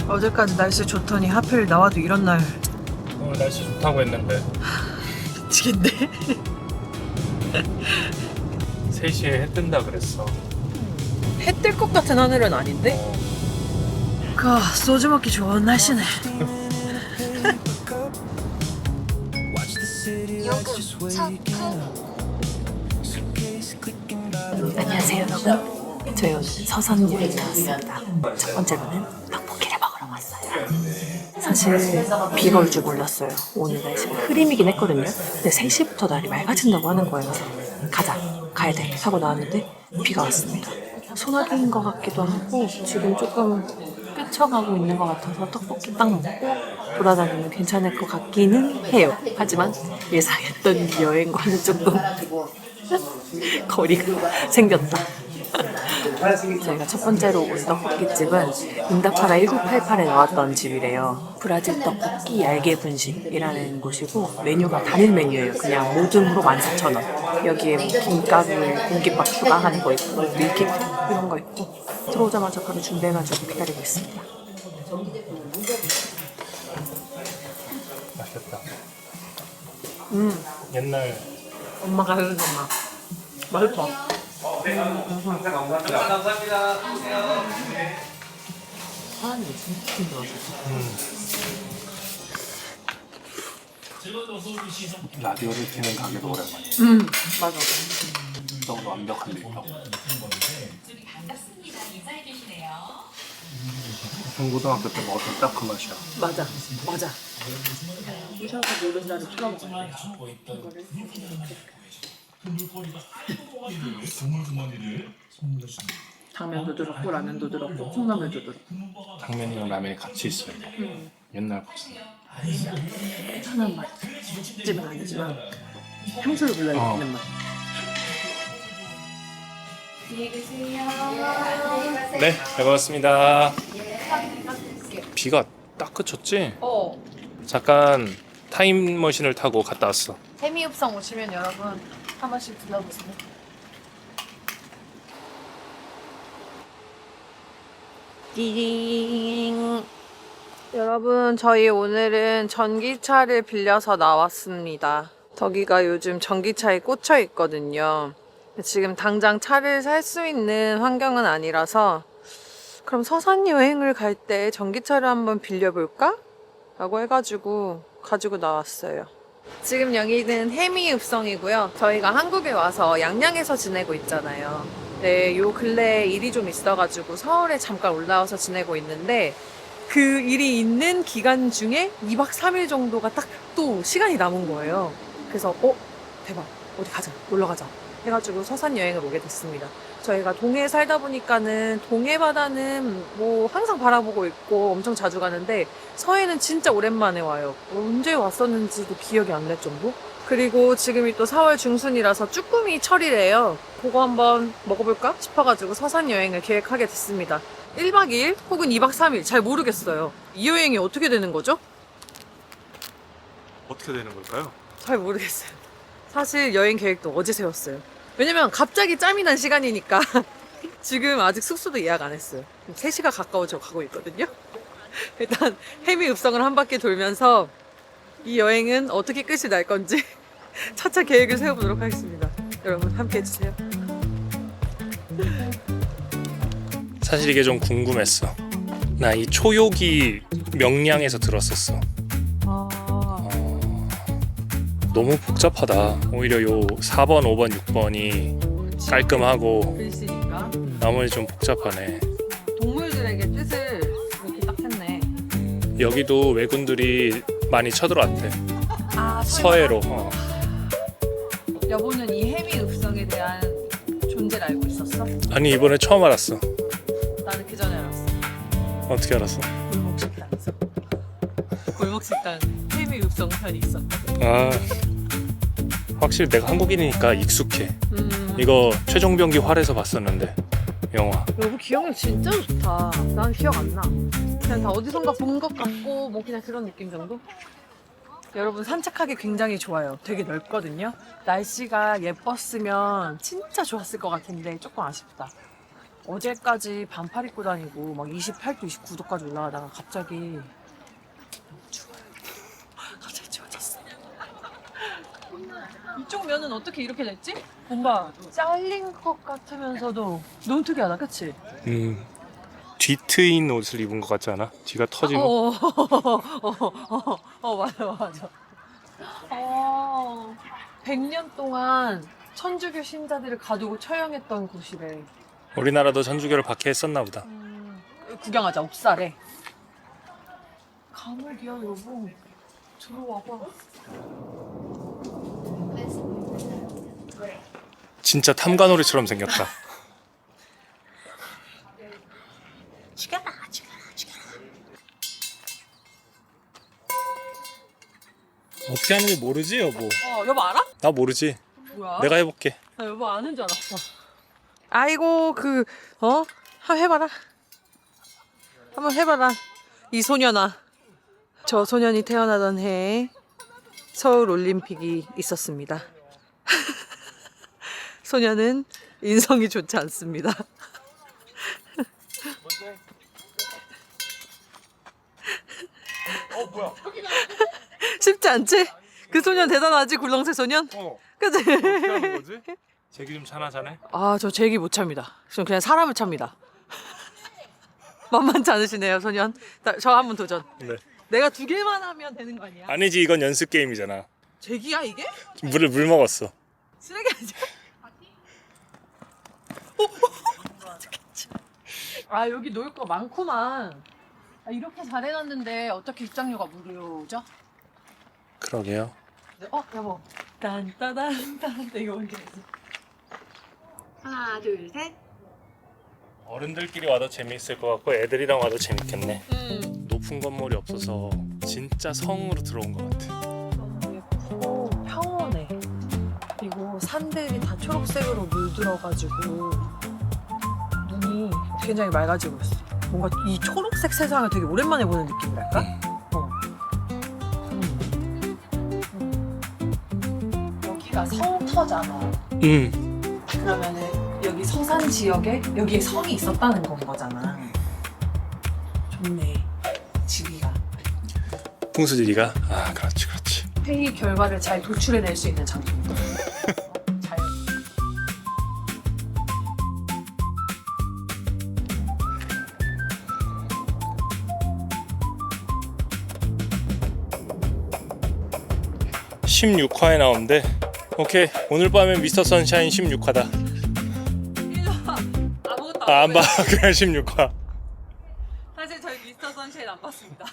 어제까지 날씨 좋더니 하필 나와도 이런 날. 오늘 날씨 좋다고 했는데 미치겠네. 3시에 해 뜬다 그랬어. 해 뜰 것 같은 하늘은 아닌데? 소주 먹기 좋은 날씨네. 안녕하세요 여러분. 저희 오늘 서산 여행 나왔습니다. 첫 번째로는 떡볶이를 먹으러 왔어요. 사실 비가 올 줄 몰랐어요. 오늘 날씨가 흐림이긴 했거든요. 근데 3시부터 날이 맑아진다고 하는 거예요. 그래서 가야 돼 하고 나왔는데 비가 왔습니다. 소나기인 것 같기도 하고 지금 조금 끄쳐가고 있는 것 같아서 떡볶이 딱 먹고 돌아다니면 괜찮을 것 같기는 해요. 하지만 예상했던 여행과는 조금 거리가 생겼다. 저희가 첫 번째로 온 떡볶이집은 응답하라 1988에 나왔던 집이래요. 브라질 떡볶이 얇게 분식이라는 곳이고 메뉴가 단일 메뉴예요. 그냥 모듬으로 14,000원. 여기에 뭐 김가루, 공깃밥 추가하는 거 있고 밀키트 이런 거 있고 들어오자마자 바로 준비해가지고 기다리고 있습니다. 맛있겠다. 옛날 엄마가 해주는 맛. 맛있어. 사람이 진짜 힘들었어. 라디오를 키는 가게도 오랜만이야. 맞아. 너무 완벽한 일평. 중고등학교 때 먹었던 딱 그 맛이야. 맞아. 부셔서 노른자를 찍어 먹어요. 당면도 들었고 라면도 들었고 콩나물도 들었고 당면이랑 라면이 같이 있어요. 옛날 버전. 편한 맛. 집은 아니지만 향수를 불러일으키는 맛. 네, 잘 먹었습니다. 비가 딱 그쳤지? 잠깐 타임머신을 타고 갔다 왔어. 해미읍성 오시면 여러분 한 번씩 들러보세요. 띠링. 여러분 저희 오늘은 전기차를 빌려서 나왔습니다. 덕이가 요즘 전기차에 꽂혀 있거든요. 지금 당장 차를 살 수 있는 환경은 아니라서 그럼 서산 여행을 갈 때 전기차를 한번 빌려볼까? 라고 해가지고 가지고 나왔어요. 지금 여기는 해미읍성이고요. 저희가 한국에 와서 양양에서 지내고 있잖아요. 네, 요 근래에 일이 좀 있어가지고 서울에 잠깐 올라와서 지내고 있는데 그 일이 있는 기간 중에 2박 3일 정도가 딱 또 시간이 남은 거예요. 그래서 대박, 어디 가자, 놀러 가자 해가지고 서산 여행을 오게 됐습니다. 저희가 동해에 살다 보니까는 동해 바다는 뭐 항상 바라보고 있고 엄청 자주 가는데 서해는 진짜 오랜만에 와요. 언제 왔었는지도 기억이 안 날 정도? 그리고 지금이 또 4월 중순이라서 쭈꾸미 철이래요. 그거 한번 먹어볼까 싶어가지고 서산 여행을 계획하게 됐습니다. 1박 2일 혹은 2박 3일 잘 모르겠어요. 이 여행이 어떻게 되는 거죠? 어떻게 되는 걸까요? 잘 모르겠어요. 사실 여행 계획도 어제 세웠어요. 왜냐면 갑자기 짬이 난 시간이니까 지금 아직 숙소도 예약 안 했어요. 3시가 가까워져 가고 있거든요. 일단 해미읍성을 한 바퀴 돌면서 이 여행은 어떻게 끝이 날 건지 차차 계획을 세워보도록 하겠습니다. 여러분 함께 해주세요. 사실 이게 좀 궁금했어. 나 이 초요기 명량에서 들었었어. 너무 복잡하다. 오히려 요 4번, 5번, 6번이 깔끔하고 글씨니까 나머지 좀 복잡하네. 동물들에게 뜻을 이렇게 딱 했네. 여기도 왜군들이 많이 쳐들어왔대. 서해로. 여보는 이 해미읍성에 대한 존재를 알고 있었어? 아니 이번에 처음 알았어. 나는 그 전에 알았어. 어떻게 알았어? 골목식당에서. 골목식당 해미읍성 편이 있었거든. 아, 확실히 내가 한국인이니까 익숙해. 이거 최종병기 활에서 봤었는데 영화. 여보 기억력 진짜 좋다. 난 기억 안 나. 그냥 다 어디선가 본 것 같고 뭐 그냥 그런 느낌 정도? 여러분 산책하기 굉장히 좋아요. 되게 넓거든요. 날씨가 예뻤으면 진짜 좋았을 것 같은데 조금 아쉽다. 어제까지 반팔 입고 다니고 막 28도, 29도까지 올라가다가 갑자기 너무 추워요. 갑자기 추워졌어. 이쪽 면은 어떻게 이렇게 됐지? 뭔가 잘린 것 같으면서도 너무 특이하다, 그치? 뒤트인 옷을 입은 것 같지 않아? 뒤가 터진 거? 맞아, 맞아. 100년 동안 천주교 신자들을 가두고 처형했던 곳이래. 우리나라도 천주교를 박해했었나 보다. 구경하자, 옥살에. 감옥이야, 여보. 들어와봐. 진짜 탐관오리처럼 생겼다. 죽여라. 어떻게 하는지 모르지, 여보? 여보 알아? 나 모르지. 뭐야? 내가 해볼게. 나 여보 아는 줄 알았어. 아이고, 한번 해봐라. 한번 해봐라. 이 소년아. 저 소년이 태어나던 해에 서울 올림픽이 있었습니다. 소년은 인성이 좋지 않습니다. 뭐야? 쉽지 않지? 그 소년 대단하지, 굴렁쇠 소년? 그치? 어떻게 하는 거지? 제기 좀 차나 자네? 저 제기 못 찹니다. 저는 그냥 사람을 찹니다. 만만치 않으시네요, 소년. 저 한번 도전. 네. 내가 2개만 하면 되는 거 아니야? 아니지, 이건 연습 게임이잖아. 제기야, 이게? 물 먹었어. 쓰레기 아니야? 여기 놀 거 많구만. 이렇게 잘 해놨는데 어떻게 입장료가 무료죠? 그러게요. 여보. 딴따단딴 이거 언제 했지? 하나, 둘, 셋. 어른들끼리 와도 재미있을 것 같고 애들이랑 와도 재밌겠네. 높은 건물이 없어서 진짜 성으로 들어온 것 같아. 너무 예쁘고 평온해. 그리고 산들이 다 초록색으로 물들어가지고 눈이 굉장히 맑아지고 있어. 뭔가 이 초록색 세상을 되게 오랜만에 보는 느낌이랄까? 여기가 성터잖아. 그러면은 여기 서산 지역에 여기에 성이 있었다는 건 거잖아. 좋네. 지리가. 풍수지리가? 그렇지. 회의 결과를 잘 도출해낼 수 있는 장소입니다. 잘. 음. 16화에 나오는데 오케이, 오늘 밤엔 미스터 선샤인 16화다. 아무것도 안 봐. 그냥 16화. 사실 저희 미스터 선샤인 안 봤습니다.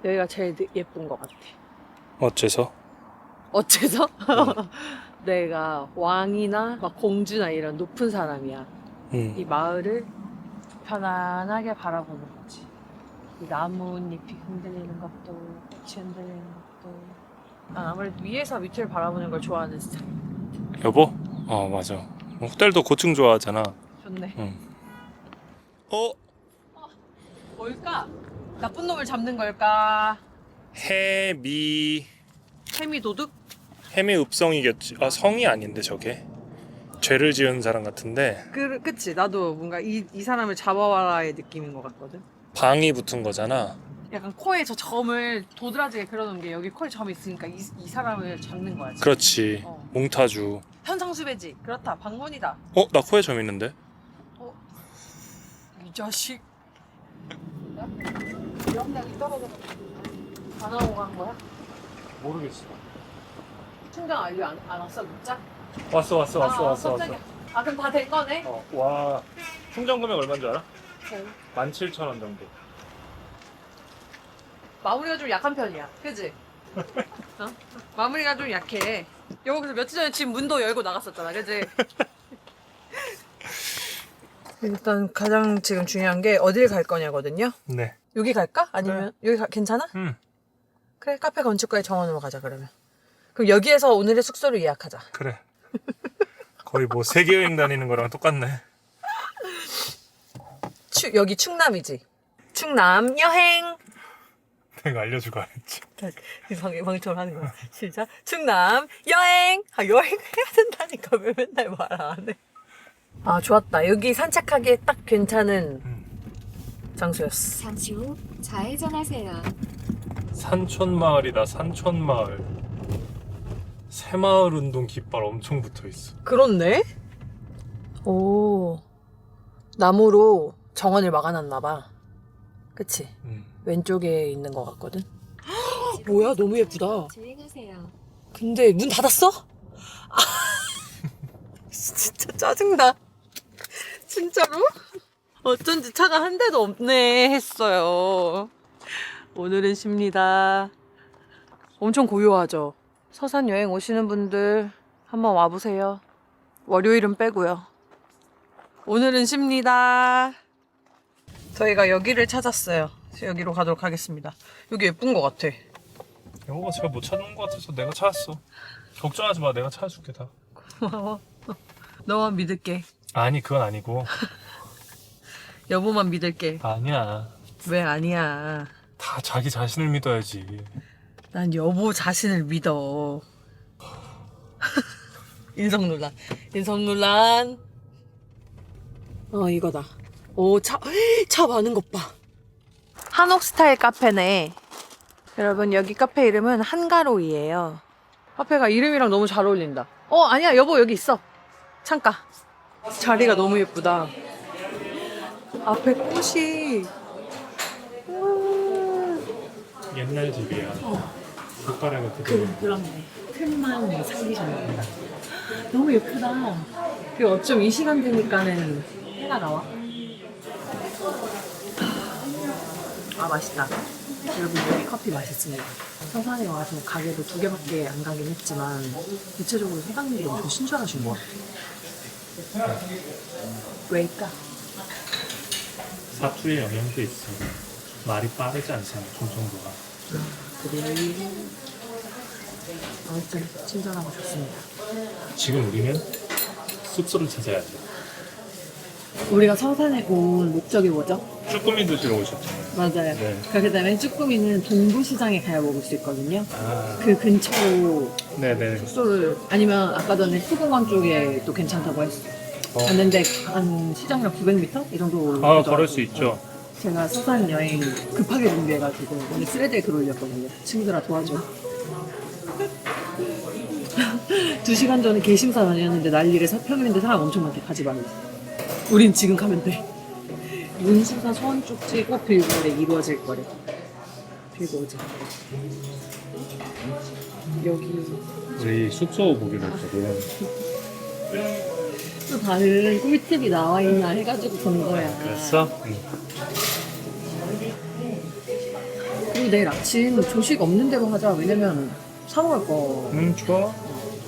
여기가 제일 예쁜 것 같아. 어째서? 어째서? 내가 왕이나 막 공주나 이런 높은 사람이야. 이 마을을 편안하게 바라보는 거지. 이 나뭇잎이 흔들리는 것도, 꽃이 흔들리는 것도. 난 아무래도 위에서 밑을 바라보는 걸 좋아하는 스타일. 여보? 맞아. 호텔도 고층 좋아하잖아. 좋네. 뭘까? 나쁜 놈을 잡는 걸까? 해미 도둑? 해미읍성이겠지. 성이 아닌데 저게 죄를 지은 사람 같은데 그치. 나도 뭔가 이 사람을 잡아와라의 느낌인 것 같거든. 방이 붙은 거잖아. 약간 코에 저 점을 도드라지게 그려놓은 게 여기 코에 점이 있으니까 이 사람을 잡는 거야. 지금. 그렇지. 몽타주. 현상수배지. 그렇다. 방문이다. 나 코에 점 있는데? 이 자식. 영양이 떨어져. 안 하고 간 거야? 모르겠어. 충전 완료 안 왔어? 문자? 왔어. 깜짝이야. 그럼 다 된 거네? 와. 충전 금액 얼마인 줄 알아? 네. 17,000원 정도. 마무리가 좀 약한 편이야. 그지? 마무리가 좀 약해. 여보 그래서 며칠 전에 집 문도 열고 나갔었잖아. 그지? 일단 가장 지금 중요한 게 어딜 갈 거냐거든요. 네. 여기 갈까? 아니면 여기 괜찮아? 응. 그래 카페 건축가의 정원으로 가자 그러면. 그럼 여기에서 오늘의 숙소를 예약하자. 그래. 거의 뭐 세계 여행 다니는 거랑 똑같네. 여기 충남이지. 충남 여행. 내가 알려주고 안 했지. 방처럼 하는 거야. 진짜? 충남 여행. 여행 해야 된다니까 왜 맨날 말 안 해? 아, 좋았다. 여기 산책하기에 딱 괜찮은 장소였어. 잠시 후 좌회전하세요. 산촌마을이다. 산촌마을. 새마을 운동 깃발 엄청 붙어있어. 그렇네? 오, 나무로 정원을 막아놨나봐. 그치? 왼쪽에 있는 것 같거든? 뭐야, 너무 예쁘다. 주행하세요. 근데 문 닫았어? 아, 진짜 짜증나. 진짜로? 어쩐지 차가 한 대도 없네 했어요. 오늘은 쉽니다. 엄청 고요하죠? 서산 여행 오시는 분들 한번 와보세요. 월요일은 빼고요. 오늘은 쉽니다. 저희가 여기를 찾았어요. 여기로 가도록 하겠습니다. 여기 예쁜 것 같아. 영호가 제가 못 찾는 것 같아서 내가 찾았어. 걱정하지 마. 내가 찾아줄게 다. 고마워. 너만 믿을게. 아니 그건 아니고. 여보만 믿을게. 아니야. 왜 아니야. 다 자기 자신을 믿어야지. 난 여보 자신을 믿어. 인성논란. 인성논란. 이거다. 오, 차 많은 것 봐. 한옥 스타일 카페네. 여러분, 여기 카페 이름은 한가로이예요. 카페가 이름이랑 너무 잘 어울린다. 아니야, 여보 여기 있어. 창가. 자리가 너무 예쁘다. 앞에 꽃이. 옛날 집이야. 숟가락을 그대로. 그렇네. 틈만 살리셨나 보다. 너무 예쁘다. 그리고 어쩜 이 시간 되니까는 해가 나와. 아, 맛있다. 여러분, 여기 커피 맛있습니다. 서산에 와서 가게도 2개밖에 안 가긴 했지만 대체적으로 사장님이 엄청 친절하신 것 같아요. 왜일까? 사투의 영향도 있어. 말이 빠르지 않잖아. 종정도가. 그래요. 아무튼 친절하고 좋습니다. 지금 우리는 숙소를 찾아야지. 우리가 서산에 온 목적이 뭐죠? 쭈꾸미 드시러 오셨잖아요. 맞아요. 네. 그렇기 때문에 쭈꾸미는 동부시장에 가야 먹을 수 있거든요. 아, 그 근처로 네네. 숙소를, 아니면 아까 전에 수공원 쪽에 또 괜찮다고 했어. 갔는데 한 시장이랑 900m? 이 정도. 아, 걸을 수 있죠. 제가 서산 여행 급하게 준비해가지고 오늘 스레드에 글 올렸거든요. 친구들아 도와줘. 2시간 전에 개심사 다녔는데 난리를 서평인데 사람 엄청 많대. 가지 말고. 우린 지금 가면 돼. 문수사 서원 쪽지 꼭 빌보에 이루어질 거래. 빌보지. 여기 우리 숙소 보기로 했거든. 또 다른 꿀팁이 나와 있나 해가지고 본 거야. 그랬어? 응. 그리고 내일 아침 조식 없는 대로 하자. 왜냐면 사 먹을 거. 좋아.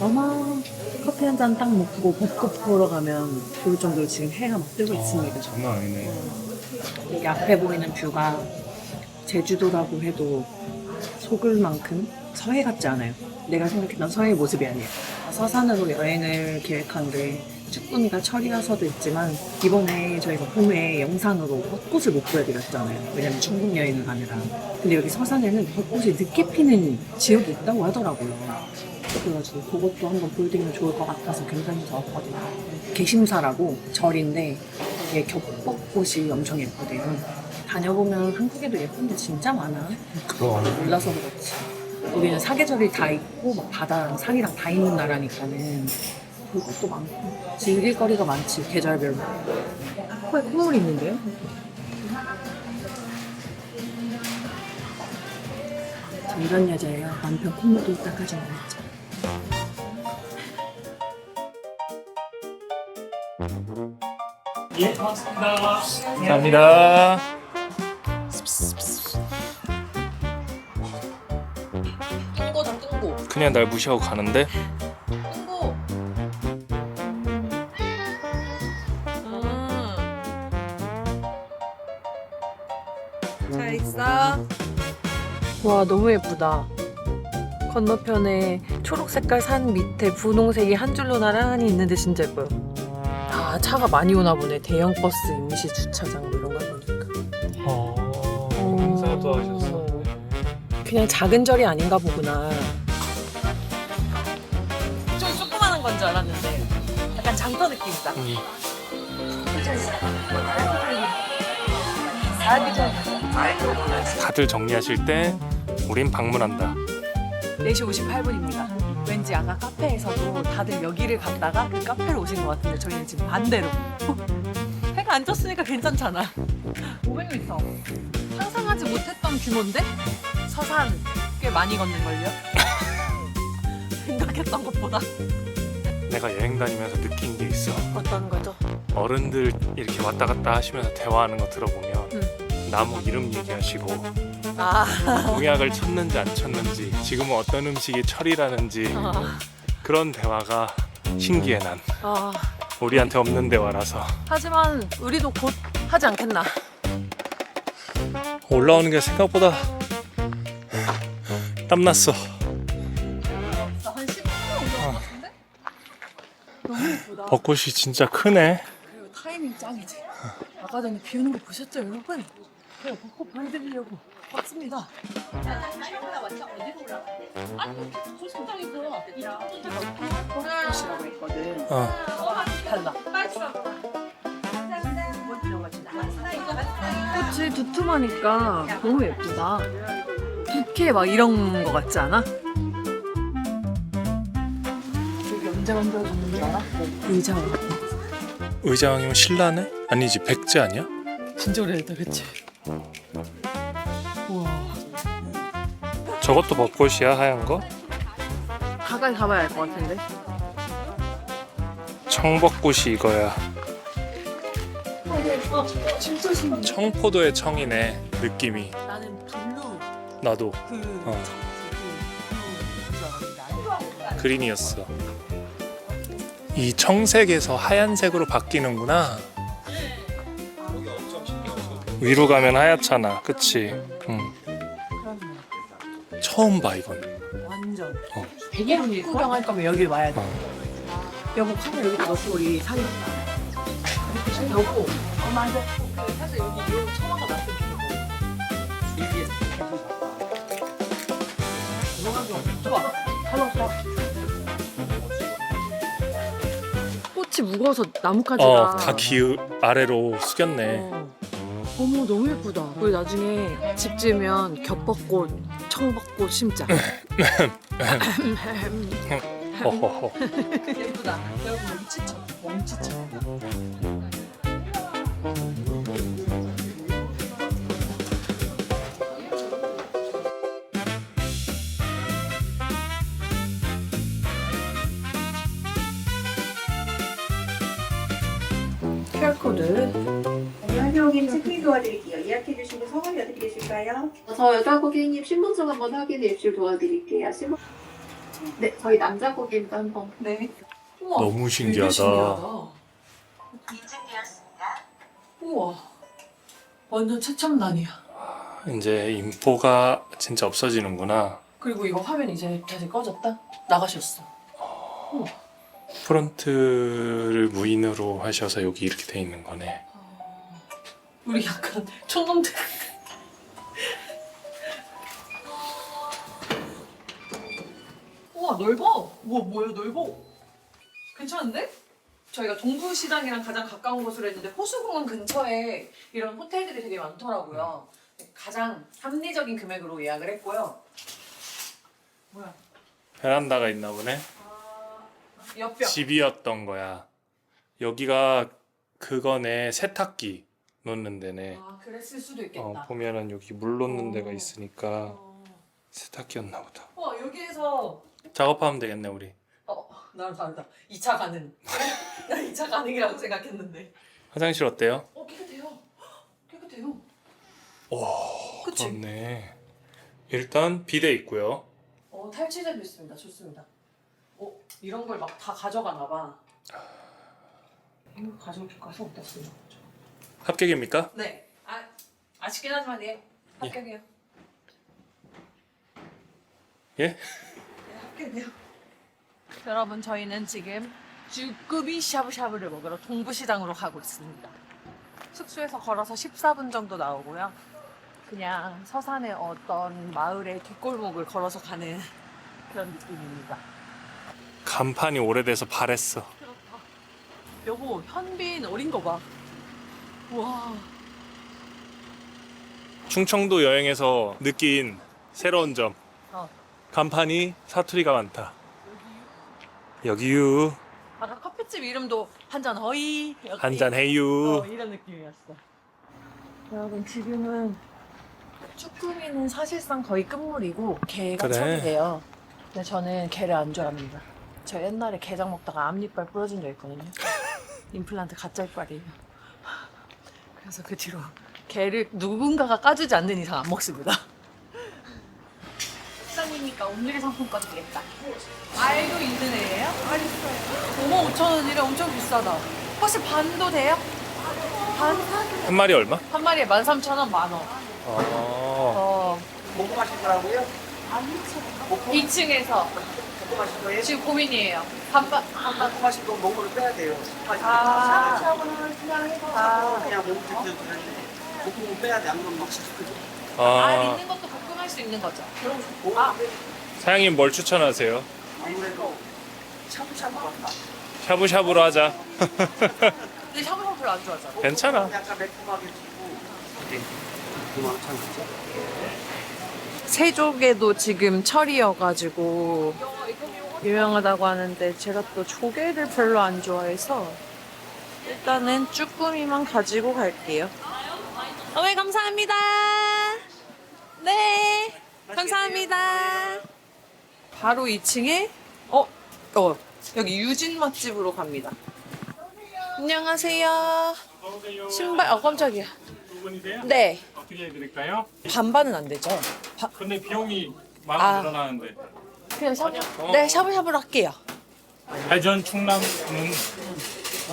아마 커피 한 잔 딱 먹고 벚꽃 보러 가면 좋을 정도로 지금 해가 막 뜨고 있습니다. 장난 아니네. 여기 앞에 보이는 뷰가 제주도라고 해도 속을 만큼 서해 같지 않아요. 내가 생각했던 서해의 모습이 아니에요. 서산으로 여행을 계획한데 쭈꾸미가 철이라서도 있지만 이번에 저희가 봄에 영상으로 벚꽃을 못 보여드렸잖아요. 왜냐면 중국 여행을 가느라. 근데 여기 서산에는 벚꽃이 늦게 피는 지역이 있다고 하더라고요. 그래가지고 그것도 한번 보여드리면 좋을 것 같아서 굉장히 좋았거든요. 개심사라고 절인데 이게 겹벚꽃이 엄청 예쁘대요. 다녀보면 한국에도 예쁜 데 진짜 많아. 그럼. 몰라서 그렇지. 우리는 사계절이 다 있고 막 바다랑 산이랑 다 있는 나라니까는 볼 것도 많고 즐길 거리가 많지. 계절별로. 코에 콧물이 있는데요? 저 이런 여자예요. 남편 콧물도 닦아주는 여자. 예, 고맙습니다. 감사합니다. 뜬거다 뜬거. 그냥 날 무시하고 가는데? 뜬거. 잘 있어. 와, 너무 예쁘다. 건너편에 초록 색깔 산 밑에 분홍색이 한 줄로 나란히 있는데 진짜 예뻐요. 아, 차가 많이 오나 보네. 대형 버스 임시 주차장 뭐 이런 걸 보니까. 행사도 하셨어. 그냥 작은 절이 아닌가 보구나. 좀 조그만한 건 줄 알았는데 약간 장터 느낌이다. 다들 정리하실 때 우린 방문한다. 4시 58분입니다. 왠지 아까 카페에서도 다들 여기를 갔다가 그 카페로 오신 것 같은데 저희는 지금 반대로. 해가 안 졌으니까 괜찮잖아. 500m. 상상하지 못했던 규모인데? 서산 꽤 많이 걷는걸요? 생각했던 것보다. 내가 여행 다니면서 느낀 게 있어. 어떤 거죠? 어른들 이렇게 왔다 갔다 하시면서 대화하는 거 들어보면 나무 이름 얘기하시고 아, 농약을 쳤는지 안 쳤는지 지금은 어떤 음식이 철이라는지 그런 대화가 신기해. 난 우리한테 없는 대화라서. 하지만 우리도 곧 하지 않겠나? 올라오는 게 생각보다 땀났어. 한 10분 온것 같은데? 너무 예쁘다. 벚꽃이 진짜 크네. 그리고 타이밍 짱이지. 아까 전에 비 오는 거 보셨죠, 여러분? 제가 벚꽃 보여드리려고 왔습니다. 벚꽃이라고 했거든. 달라. 꽃이 두툼하니까 너무 예쁘다. 부케 막 이런 거 같지 않아? 여기 언제 만들어졌는 줄 알아? 의자왕. 의자왕이면 신라네? 아니지, 백제 아니야? 진짜 오래됐다, 그치? 우와. 저것도 벚꽃이야, 하얀 거? 가까이 가봐야 알 것 같은데. 청벚꽃이 이거야. 진짜 신기해. 청포도의 청이네, 느낌이. 나는 블루 나도 그 그린이었어. 이 청색에서 하얀색으로 바뀌는구나. 위로 가면 하얗잖아, 그치? 처음 봐, 이건. 완전. 어. 구경할 거면 여길 와야 돼. 어. 여보 카메라 여기다 넣고 우리 사진 찍자. 여보 엄마 앉아. 사실 여기 요 청아가 났으면 좋겠어. 좋아. 잘 왔어. 꽃이 무거워서 나뭇가지가 다 기우 아래로 숙였네. 어머 너무 예쁘다. 우리 나중에 집 지으면 겹벚꽃, 청벚꽃 심자. 허허허. 예쁘다. 여러분 멈치쳐. 멈치쳐. QR코드. 한명님 체크인 도와드릴게요. 예약해 주시고 성함이 어떻게 되실까요? 저 여자 고객님 신분증 한번 확인해 입실 도와드릴게요. 네, 저희 남자 고객님도 한번. 네. 우와, 너무 되게 신기하다. 인증되었습니다. 우와. 완전 최첨단이야. 이제 인포가 진짜 없어지는구나. 그리고 이거 화면 이제 다시 꺼졌다? 나가셨어. 우와. 프론트를 무인으로 하셔서 여기 이렇게 돼 있는 거네. 우리 약간 촌놈들. 우와 넓어. 우와 뭐야 넓어. 괜찮은데? 저희가 동부시장이랑 가장 가까운 곳으로 했는데 호수공원 근처에 이런 호텔들이 되게 많더라고요. 가장 합리적인 금액으로 예약을 했고요. 뭐야? 베란다가 있나 보네. 옆벽. 집이었던 거야. 여기가 그거네, 세탁기 놓는 데네. 아 그랬을 수도 있겠다. 보면은 여기 물 놓는 데가 어. 있으니까 어. 세탁기였나 보다. 여기에서 작업하면 되겠네, 우리. 나랑 다르다. 2차 가능. 나 2차 가능이라고 생각했는데. 화장실 어때요? 깨끗해요. 깨끗해요. 오, 그치? 그렇네. 일단 비데 있고요. 탈취제도 있습니다. 좋습니다. 이런 걸 막 다 가져가나 봐. 이거 가져올 가서 어땠어요? 합격입니까? 네. 아쉽긴 하지만 예. 합격이에요. 예? 네, 합격이에요. 여러분 저희는 지금 쭈꾸미 샤브샤브를 먹으러 동부시장으로 가고 있습니다. 숙소에서 걸어서 14분 정도 나오고요. 그냥 서산의 어떤 마을의 뒷골목을 걸어서 가는 그런 느낌입니다. 간판이 오래돼서 바랬어. 여보 현빈 어린 거 봐. 와. 충청도 여행에서 느낀 새로운 점. 어. 간판이 사투리가 많다. 여기유. 아까 커피집 이름도 한잔 허이. 한잔 해유. 이런 느낌이었어. 여러분 지금은 쭈꾸미는 사실상 거의 끝물이고 게가 그래. 척이래요. 근데 저는 게를 안 좋아합니다. 저 옛날에 게장 먹다가 앞니빨 부러진 적 있거든요. 임플란트 가짜 이빨이에요. 그래서 그 뒤로 게를 누군가가 까주지 않는 이상 안 먹습니다. 식당이니까 오늘의 상품권 드리겠다. 알도 있는 애예요? 알 있어요. 55,000원이래. 엄청 비싸다. 혹시 반도 돼요? 반? 한 마리 얼마? 한 마리에 13,000원, 만원. 아. 먹어보실 거라고요? 2층에서 먹어보실 거예요? 지금 고민이에요. 반반. 먹어보실 거 몸으로 빼야 돼요. 아. 샤브샤브는 그냥 해서 그냥 몸 들여도 되는데 몸으로 빼야 돼. 안 그러면 막 시끄러워. 알 아. 있는 것도 볶음할 수 있는 거죠. 아. 사장님 뭘 추천하세요? 아무래도 샤브샤브 같다. 샤브샤브로 하자. 근데 샤브샤브 별로 안 좋아하잖아. 괜찮아. 약간 매콤하게 주고. 네. 95,000원이죠? 새조개도 지금 철이어가지고 유명하다고 하는데 제가 또 조개를 별로 안 좋아해서 일단은 쭈꾸미만 가지고 갈게요. 네, 감사합니다. 네, 감사합니다. 바로 2층에 여기 유진 맛집으로 갑니다. 안녕하세요. 신발 깜짝이야. 두 분이세요? 네, 어떻게 해드릴까요? 반반은 안 되죠. 근데 비용이 아. 많이 늘어나는데. 그냥 네, 샤브샤브로 할게요. 대전 충남은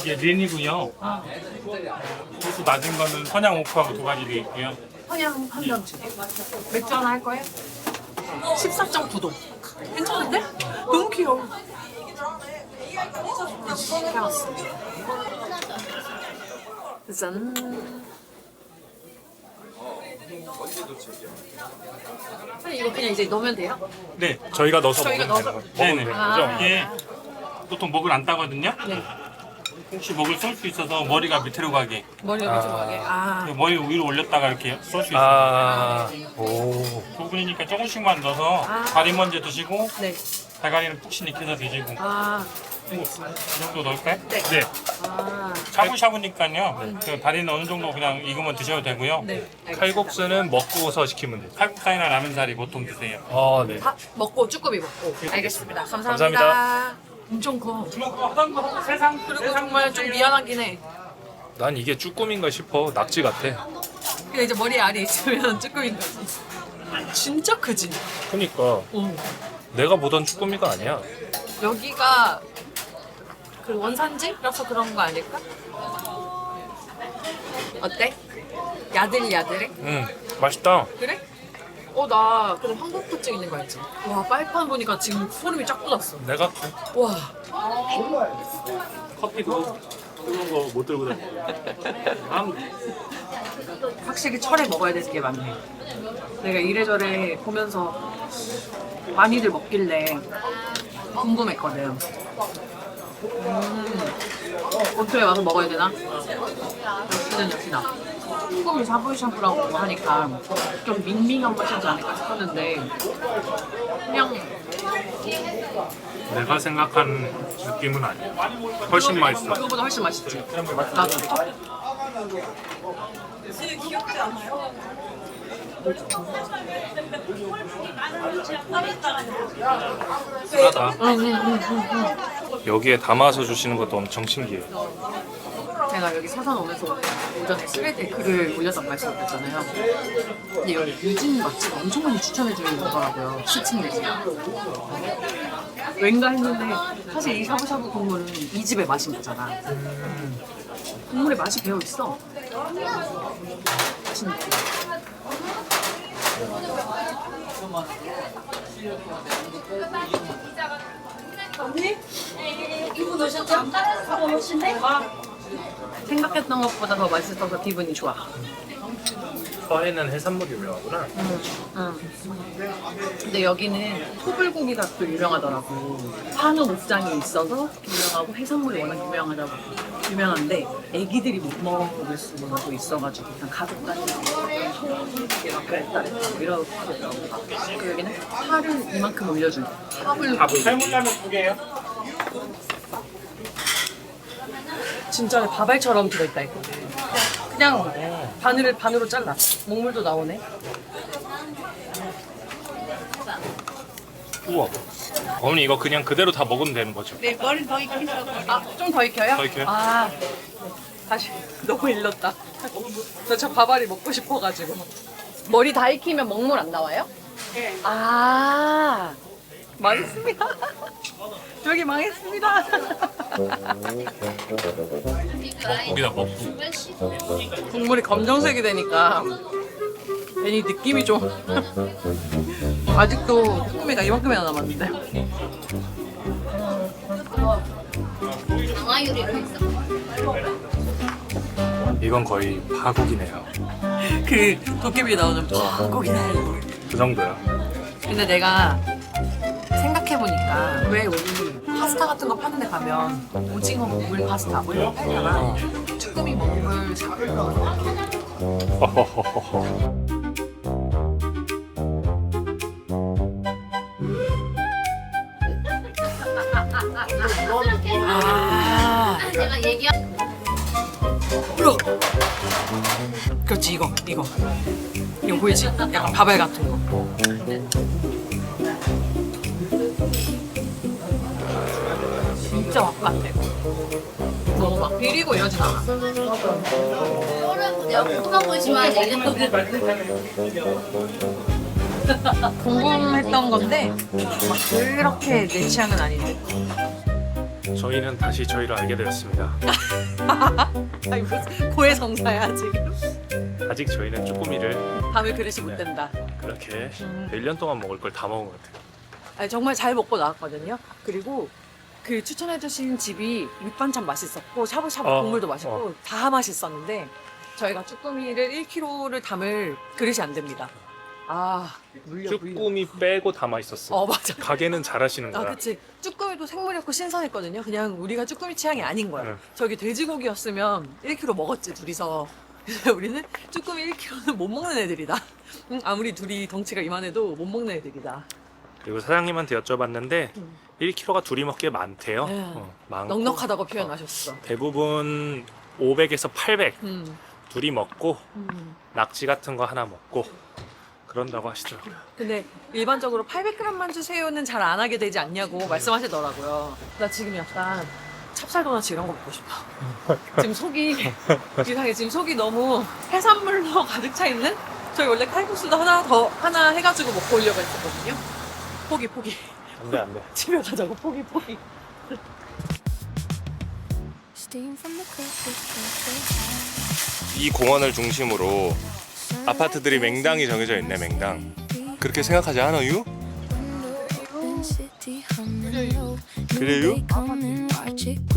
이게 린이고요. 소스 낮은 거는 선양 오크하고 두 가지 돼 있고요. 그냥 한 병씩. 맥주 하나 할 거예요? 14.9도. 괜찮은데? 너무 귀여워. 짠. 이거 그냥 이제 넣으면 돼요? 네, 저희가 넣어서 저희가 먹으면 넣어서- 되는 거예요. 네네. 아. 그죠? 이게 보통 목을 안 따거든요. 네. 혹시 목을 쏠 수 있어서 머리가 밑으로 가게. 머리가 밑으로가게. 아. 머리 위로 올렸다가 이렇게 쏠 수 있어요. 아, 오. 두 분이니까 조금씩만 넣어서 아. 다리 먼저 드시고 네. 대가리는 푹신 익혀서 드시고 아. 이 정도 넣을까요? 네. 아. 샤브샤브니까요. 그 다리는 어느 정도 그냥 익으면 드셔도 되고요. 네. 칼국수는 먹고서 시키면 돼요. 칼국수나 라면사리 보통 드세요. 아, 네. 다 먹고 쭈꾸미 먹고. 알겠습니다. 감사합니다. 감사합니다. 엄청 커. 하던 거 세상 그리고 정말 좀 미안하긴 해. 난 이게 쭈꾸미인가 싶어. 낙지 같아. 근데 이제 머리에 알이 있으면 쭈꾸미인 거지. 진짜 크지? 그니까 응. 내가 보던 쭈꾸미가 아니야. 여기가 그 원산지라서 그런 거 아닐까? 어때? 야들야들해? 응, 맛있다. 그래? 나 근데 황급증 있는 거 알지? 와, 빨판 보니까 지금 소름이 쫙 돋았어. 내가 와. 커피도 뜨거운 거 못 들고 다녀. 확실히 철에 먹어야 될 게 많네. 내가 이래저래 보면서 많이들 먹길래 궁금했거든. 어떻게 와서 먹어야 되나? 역시나. 쭈꾸미 샤브샤브라고 하니까 좀 밍밍한 맛이지 않을까 싶었는데 그냥 내가 생각한 느낌은 아니야. 훨씬 맛있어. 그거보다 훨씬 맛있지. 나도. 싸다. 여기에 담아서 주시는 것도 엄청 신기해. 제가 여기 서산 오면서 오전에 스레드에 글을 올렸단 말씀드렸잖아요. 근데 여기 유진 맛집 엄청 많이 추천해주는 거더라고요. 시친들이. 왠가 했는데 사실 이 샤브샤브 국물은 이 집의 맛인 거잖아. 국물에 맛이 배어있어. 진짜. 언니? 이분 오셨죠? 바로 오신데? 생각했던 것보다 더 맛있어서 기분이 좋아. 서해는 해산물이 유명하구나. 근데 여기는 소불고기가 또 유명하더라고. 한우 목장이 있어서 유명하고 해산물이 워낙 유명한데 애기들이 못 먹을 수도 있어가지고 그냥 가족 단위 소불고기랑 그랬다 이렇게 하더라고. 그리고 여기는 파를 이만큼 올려준 파불고기. 해물라면 2개요? 진짜 밥알처럼 들어있다 했거든. 그냥 반으로 잘라. 먹물도 나오네. 우와. 어머니 이거 그냥 그대로 다 먹으면 되는 거죠? 네, 머리 더 익히려고. 아, 좀 더 익혀요? 더 익혀요? 아, 다시 너무 일렀다. 나 저 밥알이 먹고 싶어가지고. 머리 다 익히면 먹물 안 나와요? 네. 아, 망했습니다. 여기 망했습니다. 거기다 먹고. 국물이 검정색이 되니까 괜히 느낌이 좀 아직도 쭈꾸미가 이만큼이나 남았는데. 이건 거의 파국이네요. 그 도깨비 나오는 고기네. 그 정도야. 근데 내가 생각해보니까 왜 우리 파스타 같은 거 파는 데 가면 오징어 먹물 파스타 뭐 이런 거 팔잖아. 쭈꾸미 먹물 아, 내가 얘기한 그렇지 이거 보이지? 약간 밥알 같은 거. 진짜 맛 같아. 너무 막 비리고 이러진 않아. 내가 궁금한 거지만 얘기했거든. 궁금했던 건데 막 그렇게 내 취향은 아닌데. 저희는 다시 저희를 알게 되었습니다. 아니 무슨 고해성사야 지금. 아직 저희는 쭈꾸미를 밤을 그릇이 못 된다. 그렇게 1년 동안 먹을 걸 다 먹은 것 같아요. 아니, 정말 잘 먹고 나왔거든요. 그리고 그 추천해주신 집이 밑반찬 맛있었고 샤브샤브 국물도 맛있고 다 맛있었는데 저희가 쭈꾸미를 1kg를 담을 그릇이 안 됩니다. 아, 물려. 쭈꾸미 빼고 다 맛있었어. 맞아. 가게는 잘하시는 아, 거야. 그치. 쭈꾸미도 생물이었고 신선했거든요. 그냥 우리가 쭈꾸미 취향이 아닌 거야. 응. 저기 돼지고기였으면 1kg 먹었지, 둘이서. 그래서 우리는 쭈꾸미 1kg는 못 먹는 애들이다. 응, 아무리 둘이 덩치가 이만해도 못 먹는 애들이다. 그리고 사장님한테 여쭤봤는데 1kg가 둘이 먹기에 많대요. 네. 많고 넉넉하다고 표현하셨어. 대부분 500에서 800 음, 둘이 먹고 음. 낙지 같은 거 하나 먹고 그런다고 하시더라고요. 근데 일반적으로 800g만 주세요는 잘 안 하게 되지 않냐고 말씀하시더라고요. 나 지금 약간 찹쌀 도넛 이런 거 먹고 싶어. 지금 속이 이상해. 지금 속이 너무 해산물로 가득 차 있는? 저희 원래 칼국수도 하나 해가지고 먹고 오려고 했었거든요. 포기. 안돼. 집에 가자고 포기. 이 공원을 중심으로 아파트들이 맹당이 정해져 있네. 맹당. 그렇게 생각하지 않아요? 그래요?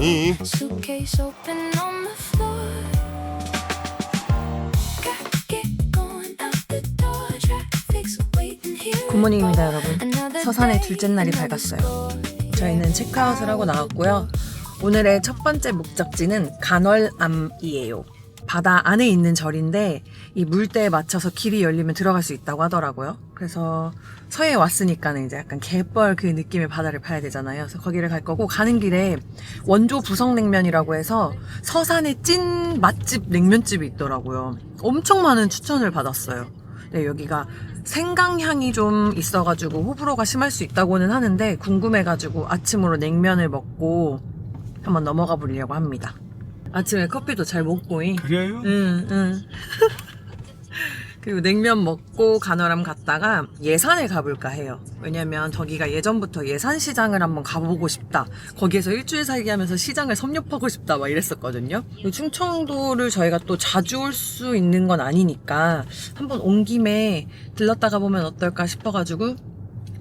이 굿모닝입니다, 여러분. 서산의 둘째 날이 밝았어요. 저희는 체크아웃을 하고 나왔고요. 오늘의 첫 번째 목적지는 간월암이에요. 바다 안에 있는 절인데 이 물때에 맞춰서 길이 열리면 들어갈 수 있다고 하더라고요. 그래서 서해에 왔으니까는 이제 약간 갯벌 그 느낌의 바다를 봐야 되잖아요. 그래서 거기를 갈 거고, 가는 길에 원조 부성냉면이라고 해서 서산의 찐 맛집 냉면집이 있더라고요. 엄청 많은 추천을 받았어요. 네, 여기가 생강향이 좀 있어가지고 호불호가 심할 수 있다고는 하는데 궁금해가지고 아침으로 냉면을 먹고 한번 넘어가 보려고 합니다. 아침에 커피도 잘 먹고. 그래요? 응. 그리고 냉면 먹고 간월암 갔다가 예산을 가볼까 해요. 왜냐면 저기가 예전부터 예산시장을 한번 가보고 싶다, 거기에서 일주일 살기 하면서 시장을 섭렵하고 싶다 막 이랬었거든요. 충청도를 저희가 또 자주 올 수 있는 건 아니니까 한번 온 김에 들렀다가 보면 어떨까 싶어가지고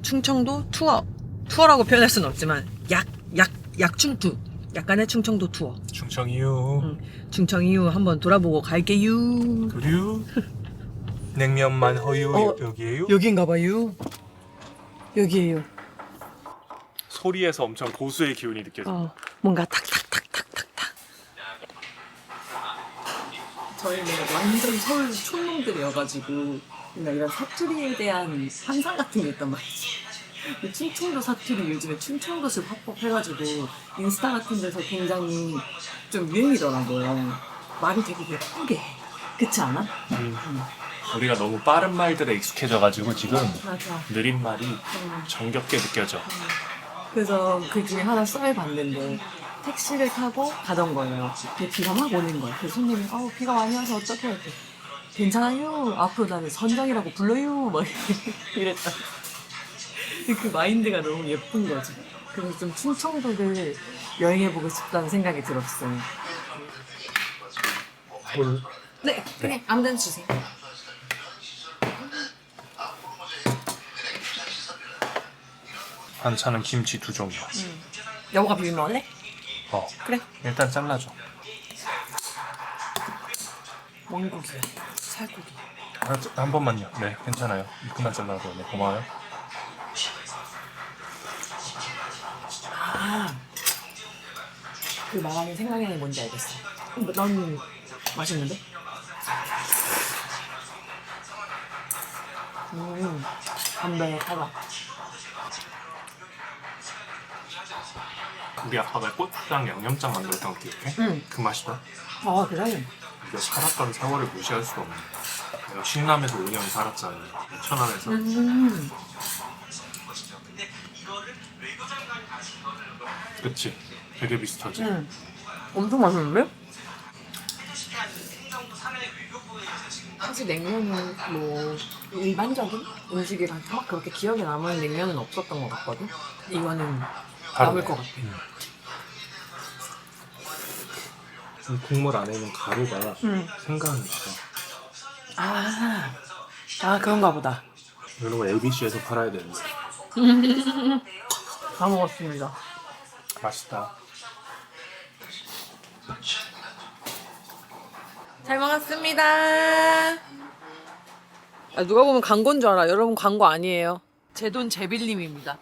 충청도 투어라고 표현할 수는 없지만 약충투, 약간의 충청도 투어, 충청 이유. 충청 이후 한번 돌아보고 갈게요. 그래요? 냉면만 허유 어. 여기에요? 여긴가 봐요. 여기에요. 소리에서 엄청 고수의 기운이 느껴져. 뭔가 탁탁탁탁탁탁. 저희는 완전 서울 촌놈들이어가지고 뭔가 이런 사투리에 대한 환상 같은 게 있단 말이지. 근데 충청도 사투리 요즘에 충청도식 화법해가지고 인스타 같은 데서 굉장히 좀 유행이더라고요. 말이 되게 예쁘게 해. 그렇지 않아? 우리가 너무 빠른 말들에 익숙해져가지고 지금 맞아. 느린 말이 정겹게 느껴져. 그래서 그 중에 하나 써봤는데 택시를 타고 가던 거예요. 근데 비가 막 오는 거예요. 그래서 손님이 비가 많이 와서 어떡해 이렇게 괜찮아요. 앞으로 나는 선장이라고 불러요. 막 이랬다. 그 마인드가 너무 예쁜 거지. 그래서 좀 충청도를 여행해보고 싶다는 생각이 들었어요. 네, 그냥 아무데나 주세요. 반찬은 김치 2종류. 여보가 비빔 먹을래? 그래. 일단 잘라줘. 원고기야. 살고기. 한 번만요. 네, 괜찮아요. 그만 잘라도 네, 고마워요. 그 말하는 생각이 뭔지 알겠어. 넌 맛있는데? 담백하다. 우리 아빠가 고추장 양념장 만들었던 거 기억해? 그 맛이다. 그래? 우리가 살았던 세월을 무시할 수가 없네. 내가 신남에서 5년 살았잖아. 천안에서. 그치? 되게 비슷하지? 엄청 맛있는데? 사실 냉면은 뭐 일반적인 음식이랑 막 그렇게 기억에 남은 냉면은 없었던 것 같거든? 이거는 남을 것 같아. 이 국물 안에 있는 가루가 생강이 있어. 그런가 보다. 이런 거 ABC에서 팔아야 되는데. 다 먹었습니다. 맛있다. 잘 먹었습니다. 누가 보면 광고인 줄 알아. 여러분 광고 아니에요. 제 돈 제빌님입니다.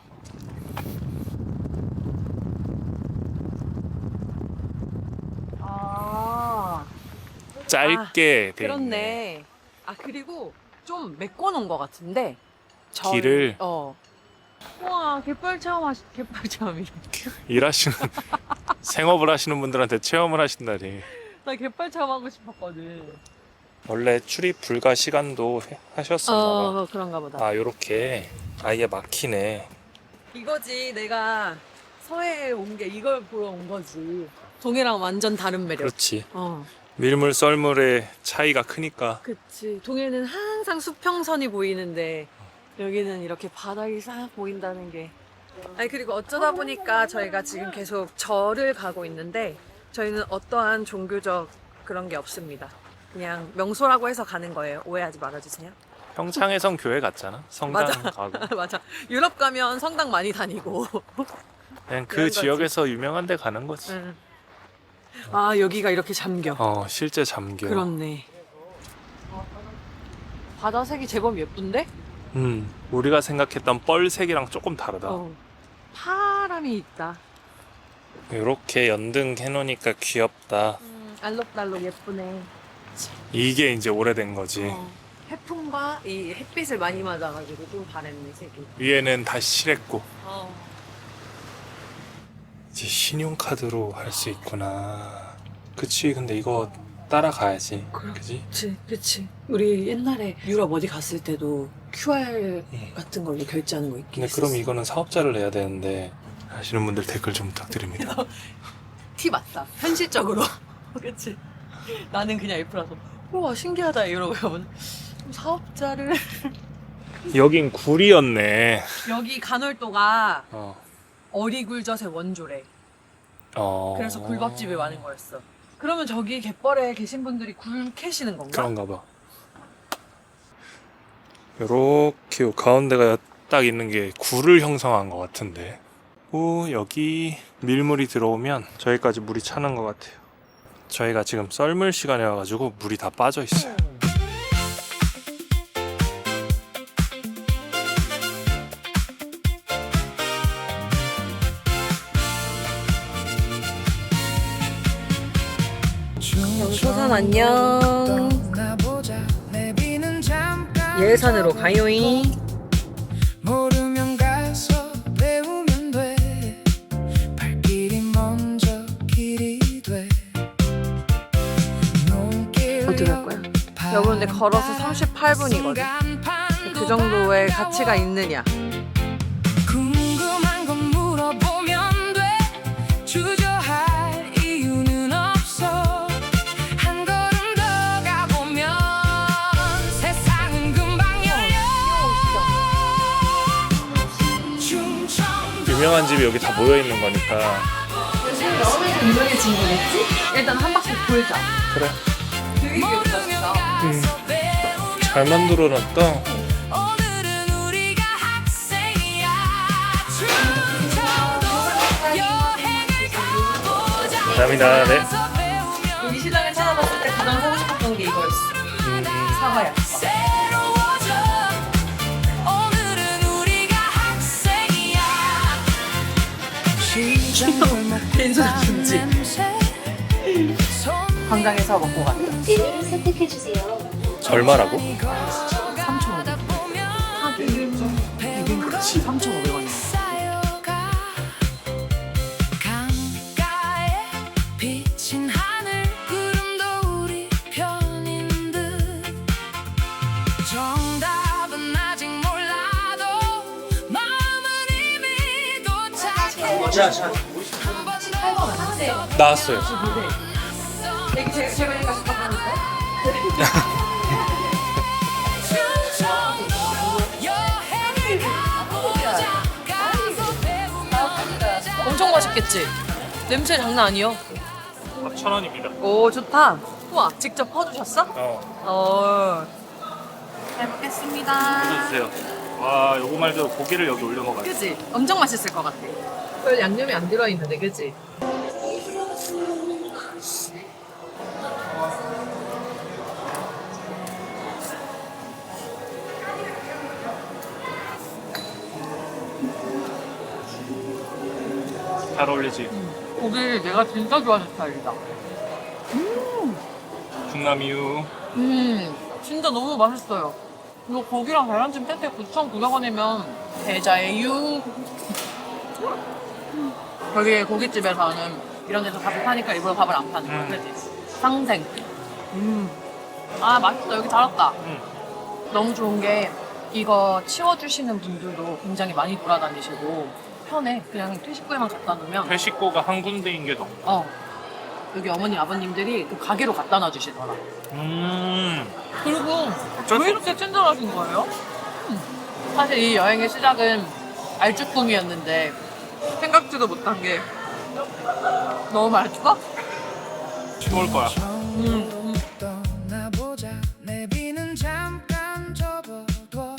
짧게 돼 있네. 그렇네. 그리고 좀 메꿔놓은 것 같은데. 길을? 우와, 갯벌 체험이래. 일하시는 생업을 하시는 분들한테 체험을 하신다니. 나 갯벌 체험하고 싶었거든. 원래 출입 불가 시간도 하셨었나 봐. 그런가 보다. 요렇게 아예 막히네. 이거지, 내가 서해에 온 게 이걸 보러 온 거지. 동해랑 완전 다른 매력. 그렇지. 어, 밀물 썰물의 차이가 크니까. 그치. 동해는 항상 수평선이 보이는데 여기는 이렇게 바닥이 싹 보인다는 게. 그리고 어쩌다 보니까 저희가 지금 계속 절을 가고 있는데 저희는 어떠한 종교적 그런 게 없습니다. 그냥 명소라고 해서 가는 거예요. 오해하지 말아주세요. 평창에선 교회 갔잖아. 성당 맞아. 가고. 맞아. 유럽 가면 성당 많이 다니고. 그냥 그 그런 거지. 지역에서 유명한 데 가는 거지. 응. 여기가 이렇게 잠겨. 실제 잠겨. 그렇네. 바다색이 제법 예쁜데? 우리가 생각했던 뻘색이랑 조금 다르다. 파람이 있다. 이렇게 연등 해놓으니까 귀엽다. 알록달록 예쁘네. 이게 이제 오래된 거지. 해풍과 이 햇빛을 많이 맞아가지고 좀 다르네, 색이. 위에는 다시 칠했고. 이제 신용카드로 할 수 있구나. 그치, 근데 이거 따라가야지. 그치? 그치. 우리 옛날에 유럽 어디 갔을 때도 QR 같은 걸로 결제하는 거 있긴 근데 했었어. 그럼 이거는 사업자를 내야 되는데 아시는 분들 댓글 좀 부탁드립니다. 티 맞다. 현실적으로. 그치. 나는 그냥 F라서 우와 신기하다 이러고 여러분 사업자를 여긴 굴이었네. 여기 간월도가 어. 어리굴젓의 원조래. 그래서 굴밥집이 많은 거였어. 그러면 저기 갯벌에 계신 분들이 굴 캐시는 건가? 그런가 봐. 요렇게 가운데가 딱 있는 게 굴을 형성한 것 같은데. 여기 밀물이 들어오면 저기까지 물이 차는 것 같아요. 저희가 지금 썰물 시간에 와가지고 물이 다 빠져 있어요. 예선 안녕. 예선으로 가요잉. 모르면 가서 배우면 돼. 발길이 먼저 길이 돼. 어디 갈 거야? 여러분 근데 걸어서 38분이거든. 그 정도의 가치가 있느냐? 궁금한 건 물어보면 돼. 주저할 이유는 없어. 한 걸음 더 가보면 세상은 금방 열려. 충청도 유명한 집이 여기 다 모여 있는 거니까. 유명해진 거겠지? 일단 한 바퀴 돌자. 그래. 되게 귀엽다 진짜. 잘 만들어놨다. 오늘은 우리가 학생이야. 충청도 여행을 가보자. 감사합니다. 네. 여기 시장을 찾아봤을 때 가장 사고 싶었던 게 이거였어. 사과야. 새로워져. 오늘은 우리가 학생이야. 빈소다 김치. 광장에서 먹고 갔다. 메뉴를 선택해주세요. 얼마라고? 3,500원. 이긴 그렇지. 3,500원이야. 강가에 비친 하늘 구름도 우리 편인 듯. 정답은 아직 몰라도 마음은 이미 도착해. 나왔어요. 되게 제가 싶었다니까. 충청도 여행을 가보자. 가서 배우면 되자. 엄청 맛있겠지? 냄새 장난 아니요? 1,000원입니다. 오 좋다. 우와 직접 퍼주셨어? 어. 잘 먹겠습니다. 해주세요. 와, 요거 말대로 고기를 여기 올려 먹어요. 그지? 엄청 맛있을 것 같아. 별 양념이 안 들어있는데 그지? 잘 어울리지. 고기를 내가 진짜 좋아하는 스타일이다. 중남이유. 진짜 너무 맛있어요. 이거 고기랑 계란찜 세트에 9,900원이면 대자의 유. 여기 고깃집에서는 이런 데서 밥을 파니까 일부러 밥을 안 파는 거야, 그치? 상생. 아 맛있다. 여기 잘 왔다. 너무 좋은 게 이거 치워주시는 분들도 굉장히 많이 돌아다니시고 편해. 그냥 퇴식구에만 갖다 놓으면 회식고가 한 군데인 게 더. 여기 어머니 아버님들이 그 가게로 갖다 놔주시더라. 그리고 어쩔 왜 수 이렇게 친절하신 거예요? 사실 이 여행의 시작은 알쭈꾸미였는데 생각지도 못한 게 너무 맛있어? 쉬울 거야. 떠나보자. 내비는 잠깐 접어둬.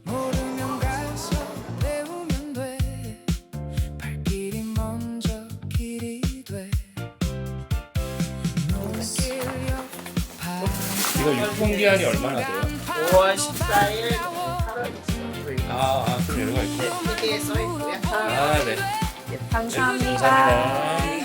모르면 가서 배우면 돼. 발길이 먼저 길이 돼. 눈길 옆 이거 유통기한이 얼마나 돼요? 5월 14일, 8월 29일 좀 여유가 있고. 여기에 써 있고요. 아, 네. 감사합니다. 감사합니다.